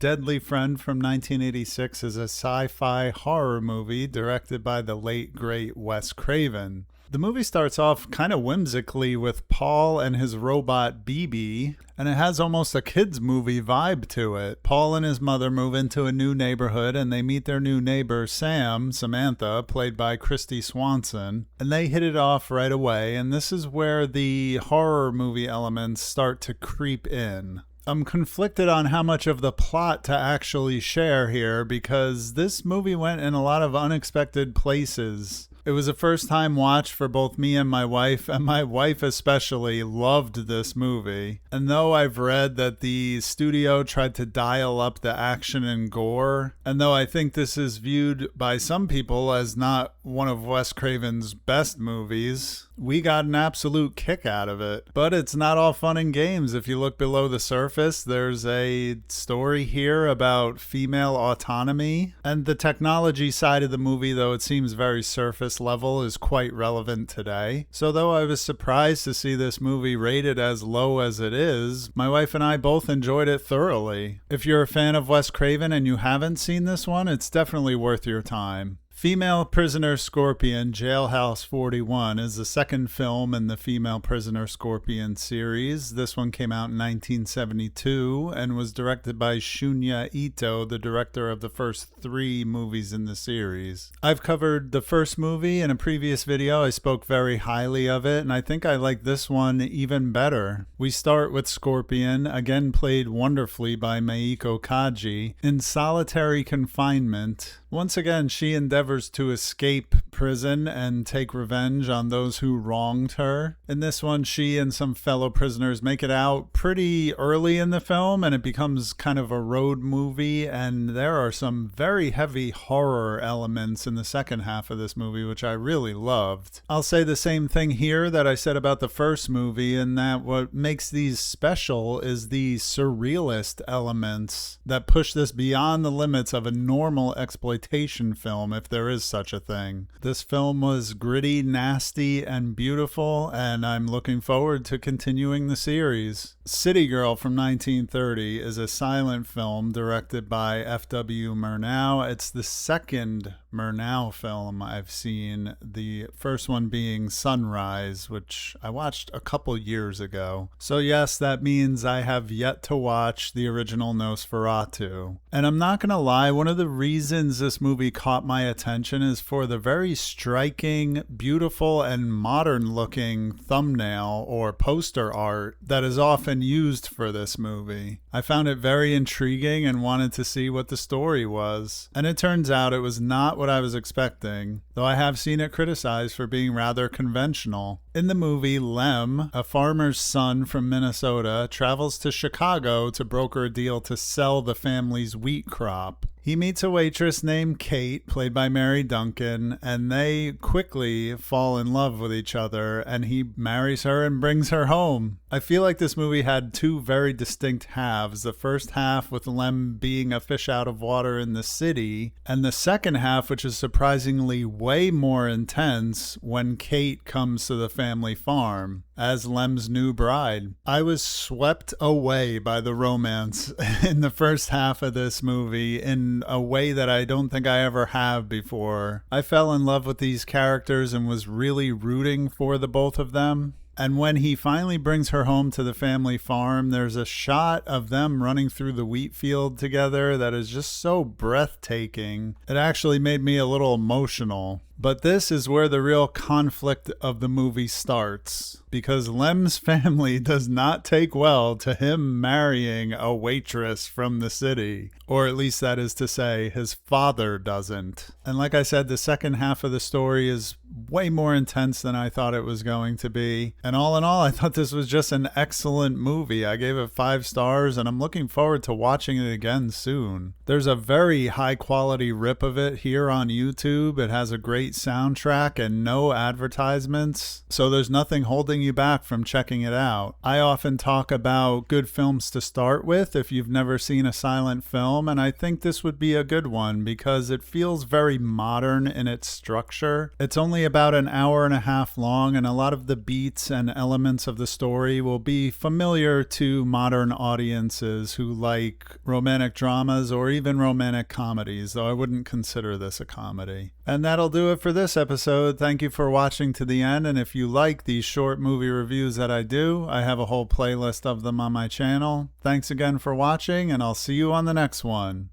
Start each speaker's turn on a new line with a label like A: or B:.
A: Deadly Friend from 1986 is a sci-fi horror movie directed by the late, great Wes Craven. The movie starts off kind of whimsically with Paul and his robot BB, and it has almost a kid's movie vibe to it. Paul and his mother move into a new neighborhood, and they meet their new neighbor, Samantha, played by Kristy Swanson, and they hit it off right away, and this is where the horror movie elements start to creep in. I'm conflicted on how much of the plot to actually share here because this movie went in a lot of unexpected places. It was a first-time watch for both me and my wife especially loved this movie. And though I've read that the studio tried to dial up the action and gore, and though I think this is viewed by some people as not one of Wes Craven's best movies, we got an absolute kick out of it. But it's not all fun and games. If you look below the surface, there's a story here about female autonomy. And the technology side of the movie, though it seems very surface level, is quite relevant today. So though I was surprised to see this movie rated as low as it is, my wife and I both enjoyed it thoroughly. If you're a fan of Wes Craven and you haven't seen this one, it's definitely worth your time. Female Prisoner Scorpion, Jailhouse 41, is the second film in the Female Prisoner Scorpion series. This one came out in 1972 and was directed by Shunya Ito, the director of the first 3 movies in the series. I've covered the first movie in a previous video. I spoke very highly of it, and I think I like this one even better. We start with Scorpion, again played wonderfully by Meiko Kaji, in solitary confinement. Once again, she endeavors to escape prison and take revenge on those who wronged her. In this one, she and some fellow prisoners make it out pretty early in the film, and it becomes kind of a road movie, and there are some very heavy horror elements in the second half of this movie, which I really loved. I'll say the same thing here that I said about the first movie, in that what makes these special is the surrealist elements that push this beyond the limits of a normal exploitation film, if there is such a thing. This film was gritty, nasty, and beautiful, and I'm looking forward to continuing the series. City Girl from 1930 is a silent film directed by F.W. Murnau. It's the second Murnau film I've seen, the first one being Sunrise, which I watched a couple years ago. So yes, that means I have yet to watch the original Nosferatu. And I'm not gonna lie, one of the reasons this movie caught my attention is for the very striking, beautiful, and modern looking thumbnail or poster art that is often used for this movie. I found it very intriguing and wanted to see what the story was. And it turns out it was not what I was expecting, though I have seen it criticized for being rather conventional. In the movie, Lem, a farmer's son from Minnesota, travels to Chicago to broker a deal to sell the family's wheat crop. He meets a waitress named Kate, played by Mary Duncan, and they quickly fall in love with each other, and he marries her and brings her home. I feel like this movie had 2 very distinct halves. The first half with Lem being a fish out of water in the city, and the second half, which is surprisingly way more intense, when Kate comes to the family farm as Lem's new bride. I was swept away by the romance in the first half of this movie in a way that I don't think I ever have before. I fell in love with these characters and was really rooting for the both of them. And when he finally brings her home to the family farm, there's a shot of them running through the wheat field together that is just so breathtaking. It actually made me a little emotional. But this is where the real conflict of the movie starts, because Lem's family does not take well to him marrying a waitress from the city, or at least that is to say, his father doesn't. And like I said, the second half of the story is way more intense than I thought it was going to be. And all in all, I thought this was just an excellent movie. I gave it 5 stars, and I'm looking forward to watching it again soon. There's a very high quality rip of it here on YouTube. It has a great great soundtrack and no advertisements, so there's nothing holding you back from checking it out. I often talk about good films to start with if you've never seen a silent film, and I think this would be a good one because it feels very modern in its structure. It's only about an hour and a half long, and a lot of the beats and elements of the story will be familiar to modern audiences who like romantic dramas or even romantic comedies, though I wouldn't consider this a comedy. And that'll do it for this episode. Thank you for watching to the end, and if you like these short movie reviews that I do, I have a whole playlist of them on my channel. Thanks again for watching, and I'll see you on the next one.